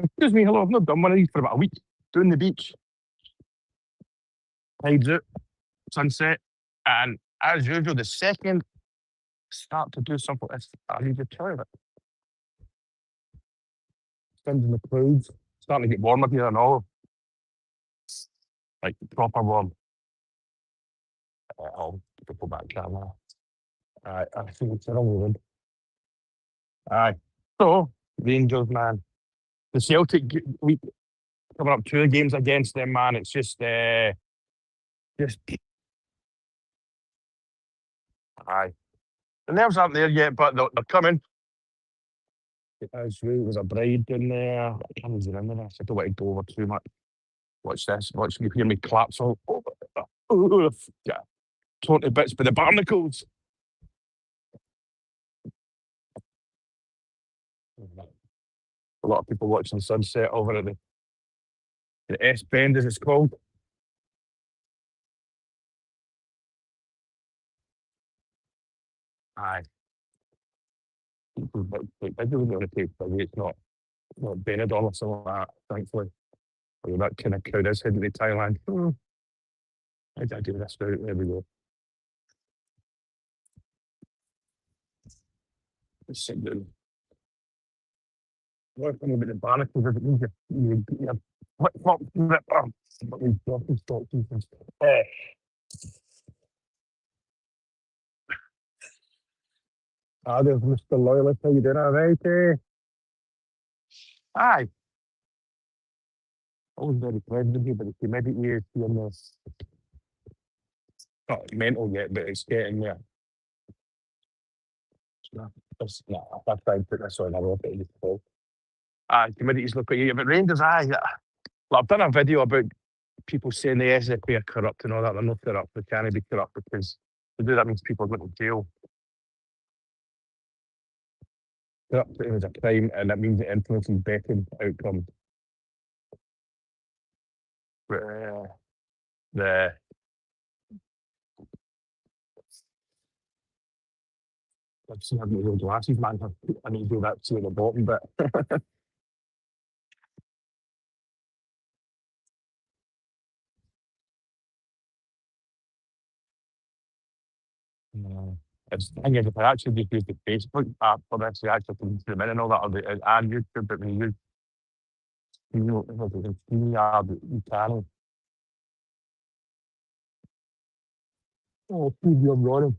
Excuse me, hello, I've not done one of these for about a week. Doing the beach. Tides out, sunset, and as usual, the second start to do something like this, I need the toilet. Stands in the clouds, starting to get warmer here and all. Like proper warm. I'll go back camera. I think it's the wrong one. Aye. So, Rangers, man. The Celtic week coming up 2 games against them, man. It's just aye. The nerves aren't there yet, but they're coming. As well, there's a bride in there. I can't even remember this. I don't want to go over too much. Watch this. Watch me hear me collapse all over. Yeah. 20 bits by the barnacles. A lot of people watching sunset over at the S Bend, as it's called. Aye. People like video when they take away. It's not Benidorm or something like that, thankfully. Or that kind of crowd is heading to Thailand. I do this now. There we go. Let's sit down. One thing about the barnacles is it means you flip-flop ripper. But we dropping stock defense. There's Mr. Loyalist. How you doing? All right, Aye. Always very pleasant with you, but the humidity is seeing this. Not mental yet, but it's getting there. If I try and put this on, I will get it full. Humidity's look at you. But Rangers, I've done a video about people saying the SFA are corrupt and all that. They're not corrupt. They can't be corrupt because to do that means people are going to jail. Corrupt is a crime, and that means it influences betting outcomes. The I've seen having real glasses, man. I need to do that to the bottom bit. It's the thing is, if I actually just use the Facebook app for this, you actually can zoom in and all that, and YouTube, but when you use you can. Oh, TV, I'm running.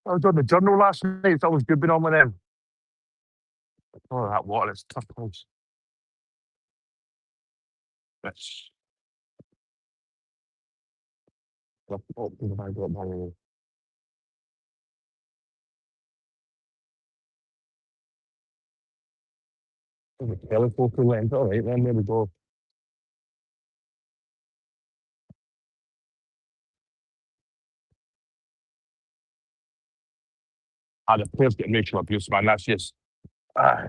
I was on the journal last night, so I was good being on with them. Oh, that water, it's tough place. That's the telefocal lens. All right, then there we go. The players getting racial abuse, man. That's just, yeah,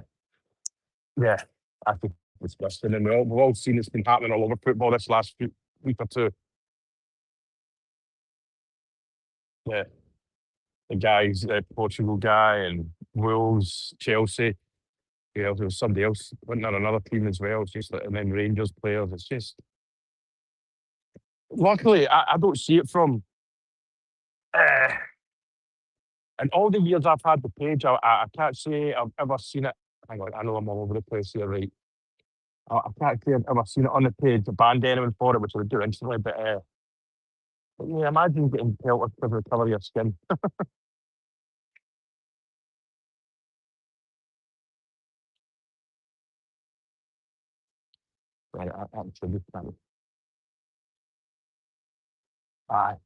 I think it's disgusting. And we've all seen it's been happening all over football this last week or two. Yeah, the guys, the Portugal guy, and Wolves, Chelsea. There was somebody else went on another team as well. It's just and then Rangers players. It's just. Luckily, I don't see it from. And all the years I've had the page, I can't say I've ever seen it. Hang on, I know I'm all over the place here, right? I can't say I've ever seen it on the page, banned anyone for it, which I would do instantly. But yeah, imagine getting pelted for the colour of your skin. Right, absolutely. Aye.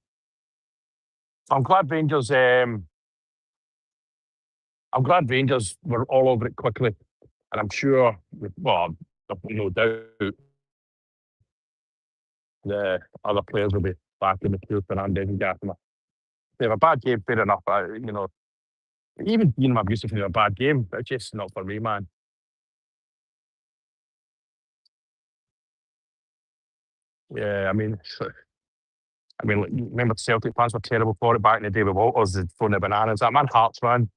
I'm glad Rangers. I'm glad Rangers were all over it quickly, and I'm sure, well, no doubt, the other players will be back in the queue for Fernandez and Gaffner. They have a bad game, fair enough. Even Dean Abusive had a bad game, but it's just not for me, man. Yeah, I mean, remember Celtic fans were terrible for it back in the day with Walters throwing the bananas. That man, Hearts, man.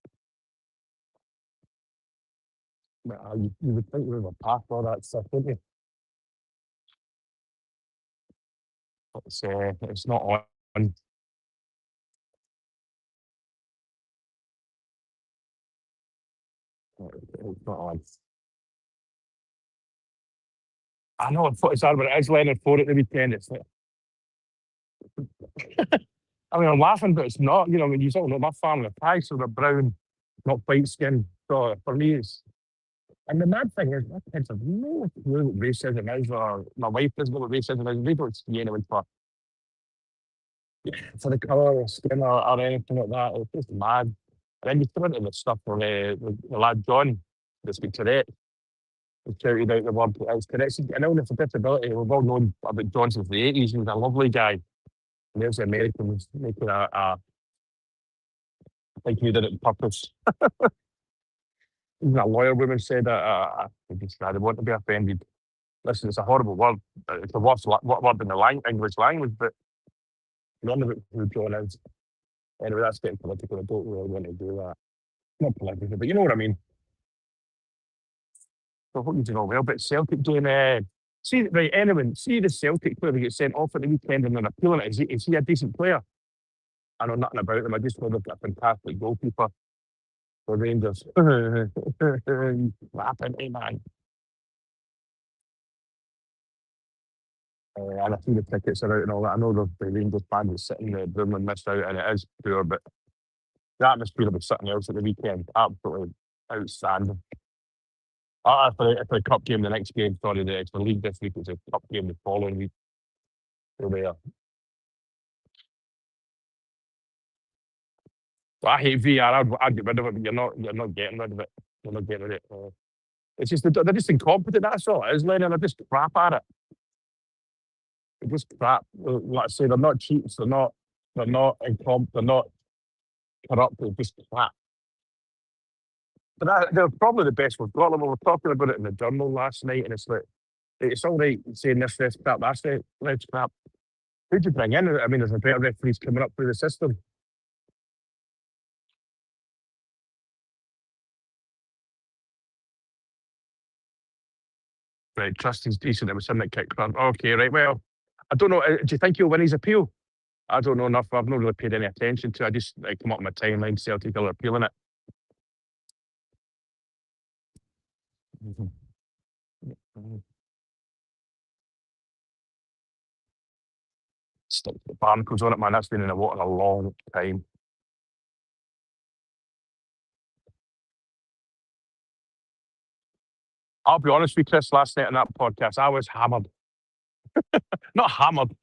You would think we were past all that stuff, wouldn't you? It's not on. It's not on. I know it's hard, but it is Leonard Ford at the weekend. It's like, I mean, I'm laughing, but it's not. You know, I mean, you all know my family are Thai, so they're brown, not white skin. So for me, it's. And the mad thing is, my kids have no clue what racism is, or my wife doesn't know what racism is. They don't see anyone for the colour of skin or anything like that. It's just mad. And then you throw into the stuff for the lad John that's been Tourette. He shouted out the word it's Tourette's. And now with a disability, we've all known about John since the 80s. He was a lovely guy. And there's the Americans making I think he did it on purpose. Even a lawyer woman said that I don't want to be offended. Listen, it's a horrible word. It's the worst word in the English language, but none of it who John is. Anyway, that's getting political. I don't really want to do that. Not political, but you know what I mean. So I hope you're doing all well. But Celtic doing see right, anyone, see the Celtic player that gets sent off at the weekend and they're appealing it. Is he a decent player? I know nothing about them. I just know they've got a fantastic goalkeeper for Rangers. Laughing, hey man. And I see the tickets are out and all that. I know the Rangers fan was sitting there, Broomlin missed out, and it is poor, but the atmosphere was something else at the weekend. Absolutely outstanding. For the cup game, the next game, sorry, it's the league this week, it's a cup game the following week. So there. So I hate VR. I'd get rid of it, but you're not getting rid of it. You're not getting rid of it. It's just they're just incompetent. That's all it is, Lenny. They're just crap at it. They're just crap. Like I say, they're not cheats. They're not incompetent. They're not corrupt. They're just crap. But they're probably the best we've got. Like, we were talking about it in the journal last night, and it's like it's all right saying this crap, that's crap. Who'd you bring in? I mean, there's a better referees coming up through the system. Right, Trusty's decent. It was him that kicked front. Okay, right. Well, I don't know. Do you think he'll win his appeal? I don't know enough. I've not really paid any attention to it. I just come up on my timeline, Celtic are appealing it. Mhm. Mhm. Stick the barnacles on it, man. That's been in the water a long time. I'll be honest with you, Chris, last night on that podcast, I was hammered. Not hammered,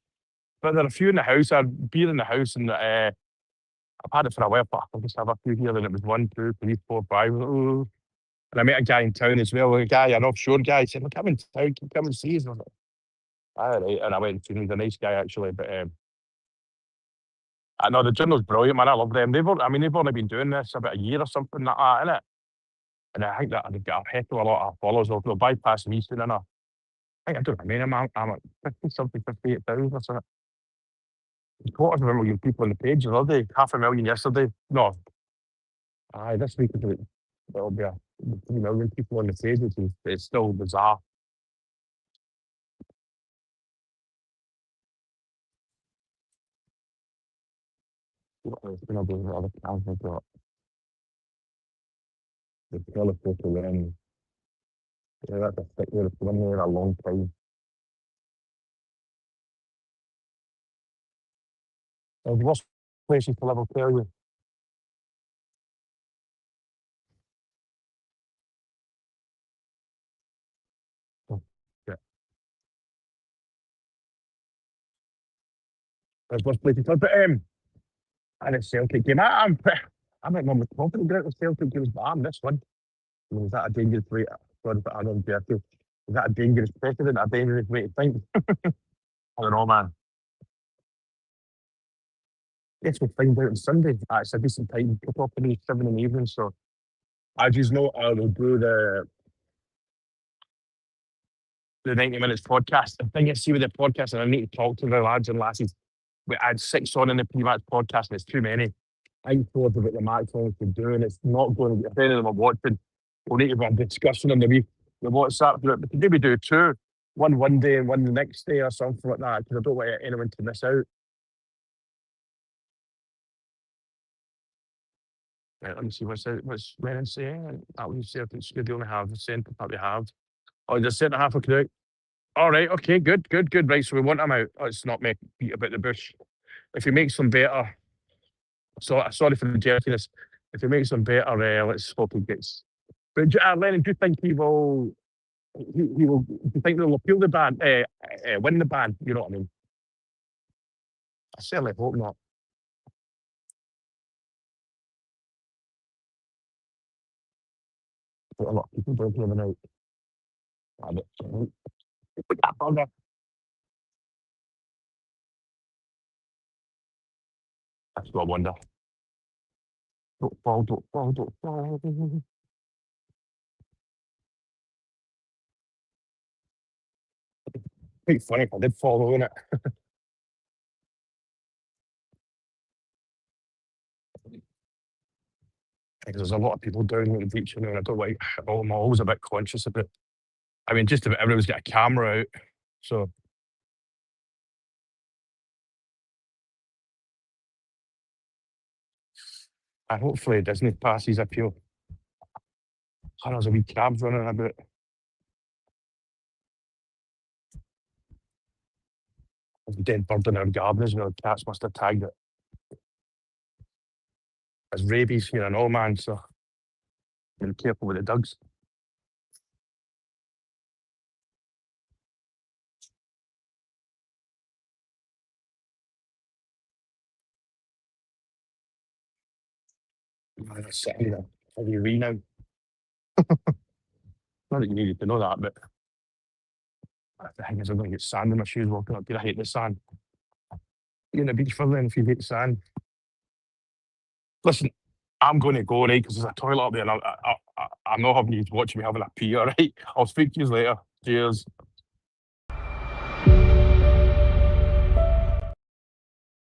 but there are a few in the house. I had beer in the house, and I've had it for a while, but I'll just have a few here. And it was 1, 2, 3, 4, 5. Ooh. And I met a guy in town as well, a guy, an offshore guy. He said, "Well, come in town, come and see us." I was like, all right. And I went to him. He's a nice guy, actually. But I know the journal's brilliant, man. I love them. They've only been doing this about a year or something like that, innit? And I think that they've got a heck of a lot of followers. They'll bypass me soon enough. I don't know. I mean, I'm at 50 something, 58,000 or something. Quarters of a million people on the page the other day, 500,000 yesterday. No, this week there'll be 3 million people on the page, which is it's still bizarre. What else can I do with other accounts I've got? The telephoto lens. Yeah, that's a thick with it's been here a long time. The worst places to live, I'll tell you. Oh, yeah. There's worse places to live. But and it's Celtic game. I'm like mum with confident about the Celtic games, but I'm this one. I mean, is that a dangerous way? Sorry, but I don't get it. Is that a dangerous precedent? A dangerous way to think? I don't know, man. Yes, we'll find out on Sunday. It's a decent time. Kick off at 7 in the evening. So I just know I will do the 90 minutes podcast. The thing is, see with the podcast, and I need to talk to the lads and lasses. We had 6 on in the pre-match podcast, and it's too many. I'm told about the match on to do, and it's not going to be. If any of them are watching, We'll need to have a discussion on the WhatsApp group. But maybe do two, one day and one the next day or something like that, because I don't want anyone to miss out. Right, let me see what's Lennon saying. That was certain they only have the centre that we have. Oh, the centre half of correct. All right, okay, good. Right, so we want him out. Let's not make beat about the bush. If he makes them better, sorry for the jerkiness. If he makes them better, let's hope he gets. But Lennon, do you think he will? He will. Do you think they'll appeal the ban? Win the ban? You know what I mean? I certainly hope not. But a lot of people don't have an out. Damn it. Put that bugger. That's what I wonder. Don't fall. Quite funny if I did follow in it. Because there's a lot of people down at the beach, and I don't like. I'm always a bit conscious about. I mean, just about everyone's got a camera out, so. And hopefully Disney passes appeal. Oh, there's a wee crabs running about. There's a dead bird in our garden as well. Cats must have tagged it. There's rabies here and all, man, so be careful with the dogs. Man, that's sitting there. Have you wee now? Not that you needed to know that, but the thing is, I'm going to get sand in my shoes walking up here. I hate the sand. You're in the beach for then if you hate sand. Listen, I'm going to go, right, because there's a toilet up there, and I'm not having you watching me having a pee, all right? I'll speak to you later. Cheers.